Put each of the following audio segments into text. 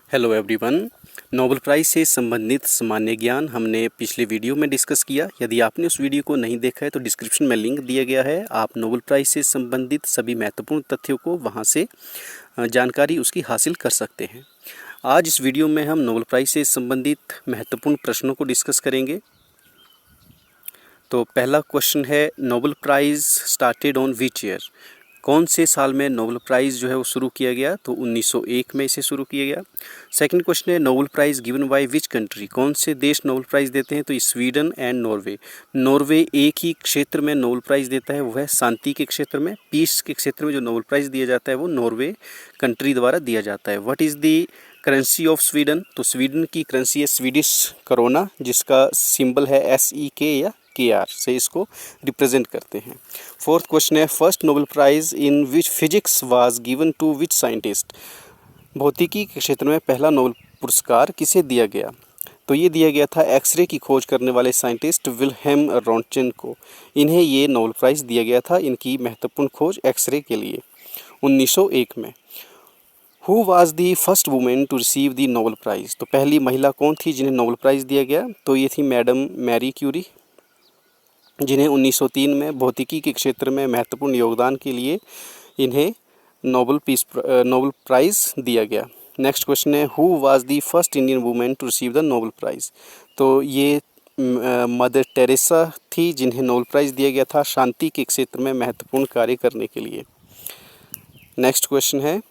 Hello everyone. Nobel prize से संबंधित सामान्य ज्ञान हमने पिछले वीडियो में डिस्कस किया। यदि आपने उस वीडियो को नहीं देखा है तो डिस्क्रिप्शन में लिंक दिया गया है। आप नोबेल प्राइज़ से संबंधित सभी महत्वपूर्ण तथ्यों को वहां से जानकारी उसकी हासिल कर सकते हैं। आज इस वीडियो में हम नोबेल प्राइज़ से संबंधित महत्वपूर्ण प्रश्नों को डिस्कस करेंगे। तो पहला क्वेश्चन है, Nobel prize started on which year? कौन से साल में नोबेल प्राइज़ जो है वो शुरू किया गया? तो 1901 में इसे शुरू किया गया। सेकंड क्वेश्चन है, Nobel prize given by which country? कौन से देश नोबेल प्राइज़ देते हैं? तो स्वीडन एंड नॉर्वे। नॉर्वे एक ही क्षेत्र में नोबेल प्राइज़ देता है, वो है शांति के क्षेत्र में। पीस के क्षेत्र में जो नोबेल प्राइज़ दिया जाता है वो नॉर्वे कंट्री द्वारा दिया जाता है। What is the currency of Sweden? तो स्वीडन की करेंसी है स्वीडिश करोना, जिसका सिंबल है SEK या KR से इसको रिप्रेजेंट करते हैं। फोर्थ क्वेश्चन है, first Nobel prize in which physics was given to which scientist? भौतिकी के क्षेत्र में पहला नोबेल पुरस्कार किसे दिया गया? तो ये दिया गया था एक्सरे की खोज करने वाले साइंटिस्ट विल्हेम रॉन्टजेन को। इन्हें ये नोबेल प्राइज़ दिया गया था इनकी महत्वपूर्ण खोज एक्सरे के लिए 1901 में। Who was the first women to receive the Nobel prize? तो पहली महिला कौन थी जिन्हें नोबेल प्राइज़ दिया गया? तो ये थी मैडम मैरी क्यूरी, जिन्हें 1903 में भौतिकी के क्षेत्र में महत्वपूर्ण योगदान के लिए इन्हें नोबेल प्राइज़ दिया गया। नेक्स्ट क्वेश्चन है, who was the first Indian women to receive the Nobel prize? तो ये मदर टेरेसा थी जिन्हें नोबेल प्राइज़ दिया गया था शांति के क्षेत्र में महत्वपूर्ण कार्य करने के लिए। नेक्स्ट क्वेश्चन है,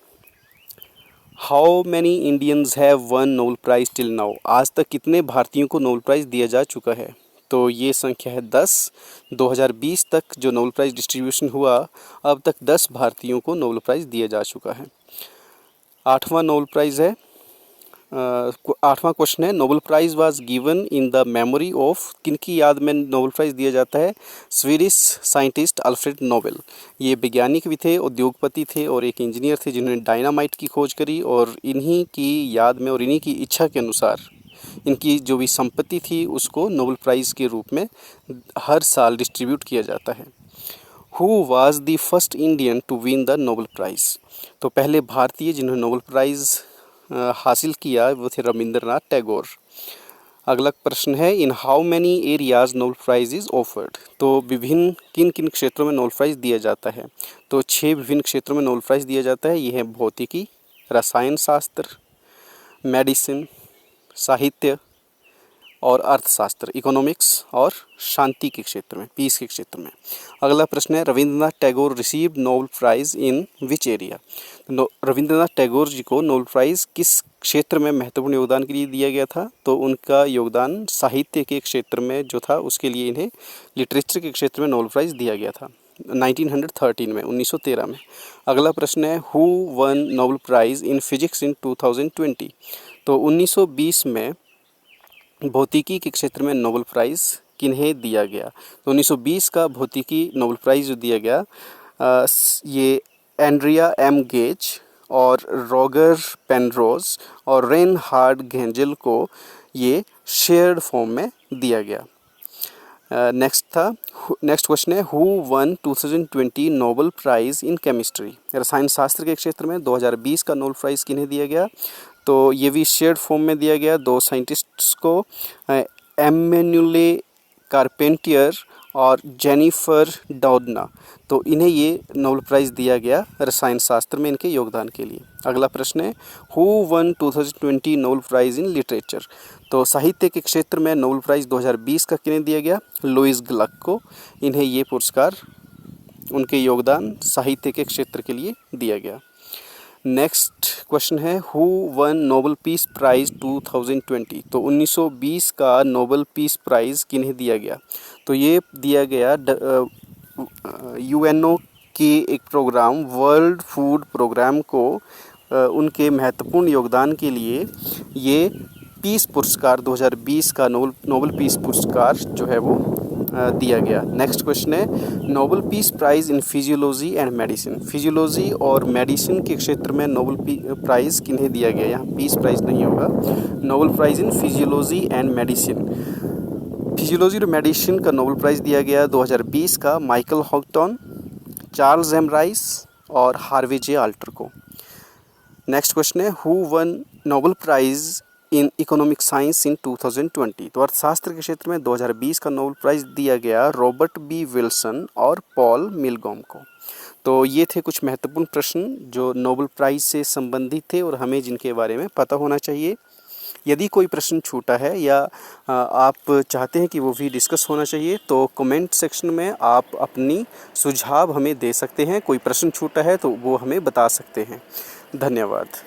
how many Indians have one Nobel price till now? आज तक कितने भारतीयों को नोबेल प्राइज़ दिया जा चुका है? तो ये संख्या है 10। 2020 तक जो नोबेल प्राइज़ डिस्ट्रीब्यूशन हुआ, अब तक 10 भारतीयों को नोबेल प्राइज़ दिया जा चुका है। आठवां नोबेल प्राइज़ है, आठवां क्वेश्चन है, Nobel prize was given in the memory of? किनकी याद में नोबेल प्राइज़ दिया जाता है? Swedish scientist Alfred Nobel. ये वैज्ञानिक भी थे, उद्योगपति थे और एक इंजीनियर थे जिन्होंने डायनामाइट की खोज करी, और इन्हीं की याद में और इन्हीं की इच्छा के अनुसार इनकी जो भी संपत्ति थी उसको नोबेल प्राइज़ के रूप में हर साल डिस्ट्रीब्यूट किया जाता है। Who was the first Indian to win the Nobel prize? तो पहले भारतीय जिन्होंने नोबेल प्राइज़ हासिल किया वो थे रविंद्रनाथ टैगोर। अगला प्रश्न है, in how many areas Nobel prize is offered? तो विभिन्न किन किन क्षेत्रों में नोबेल प्राइज़ दिया जाता है? तो 6 विभिन्न क्षेत्रों में नोबेल प्राइज़ दिया जाता है। ये है भौतिकी, रसायन शास्त्र, मेडिसिन, साहित्य और अर्थशास्त्र, इकोनॉमिक्स, और शांति के क्षेत्र में, पीस के क्षेत्र में। अगला प्रश्न है, Rabindranath Tagore received Nobel prize in which area? Rabindranath Tagore ji को नोबेल प्राइज़ किस क्षेत्र में महत्वपूर्ण योगदान के लिए दिया गया था? तो उनका योगदान साहित्य के क्षेत्र में जो था उसके लिए इन्हें लिटरेचर के क्षेत्र में नोबेल प्राइज़ दिया गया था 1913 में, 1913 में। अगला प्रश्न है, who won Nobel prize in physics in 2020? तो 1920 में भौतिकी के क्षेत्र में नोबेल प्राइज़ किन्हें दिया गया? तो 1920 का भौतिकी नोबेल प्राइज़ जो दिया गया, ये एंड्रिया एम गेज और रॉगर पेनरोज और रेनहार्ड गेंजेल को ये शेयर्ड फॉर्म में दिया गया। नेक्स्ट क्वेश्चन है, who one 2020 Nobel prize in chemistry? रसायन शास्त्र के क्षेत्र में 2020 का नोबेल प्राइज़ किन्हें दिया गया? तो ये भी शेयर्ड फॉर्म में दिया गया दो साइंटिस्ट्स को, एमेनुएले कारपेंटियर और जेनिफर डाउडना। तो इन्हें ये नोबेल प्राइज़ दिया गया रसायन शास्त्र में इनके योगदान के लिए। अगला प्रश्न है, who one 2020 Nobel prize in literature? तो साहित्य के क्षेत्र में नोबेल प्राइज़ 2020 का किन्हें दिया गया? लुईस ग्लक को। इन्हें ये पुरस्कार उनके योगदान साहित्य के क्षेत्र के लिए दिया गया। नेक्स्ट क्वेश्चन है, who won Nobel peace prize 2020? तो 1920 का नोबेल पीस प्राइज़ किन्हें दिया गया? तो ये दिया गया UNO के एक प्रोग्राम, वर्ल्ड फूड प्रोग्राम को उनके महत्वपूर्ण योगदान के लिए ये पीस पुरस्कार 2020 का नोबेल पीस पुरस्कार जो है वो दिया गया। नेक्स्ट क्वेश्चन है, Nobel peace prize in physiology and medicine? Physiology और मेडिसिन के क्षेत्र में नोबेल प्राइज़ किन्हें दिया गया? यहाँ पीस प्राइज़ नहीं होगा, Nobel prize in physiology and medicine. Physiology और मेडिसिन का नोबेल प्राइज़ दिया गया 2020 का Michael Houghton, Charles M Rice और हार्वे जे आल्टर को। नेक्स्ट क्वेश्चन है, who won Nobel prize in economic science in 2020। तो अर्थशास्त्र के क्षेत्र में 2020 का नोबेल प्राइज़ दिया गया रॉबर्ट बी विल्सन और पॉल मिलग्रॉम को। तो ये थे कुछ महत्वपूर्ण प्रश्न जो नोबेल प्राइज़ से संबंधित थे और हमें जिनके बारे में पता होना चाहिए। यदि कोई प्रश्न छूटा है या आप चाहते हैं कि वो भी डिस्कस होना चाहिए तो कमेंट सेक्शन में आप अपनी सुझाव हमें दे सकते हैं। कोई प्रश्न छूटा है तो वो हमें बता सकते हैं। धन्यवाद।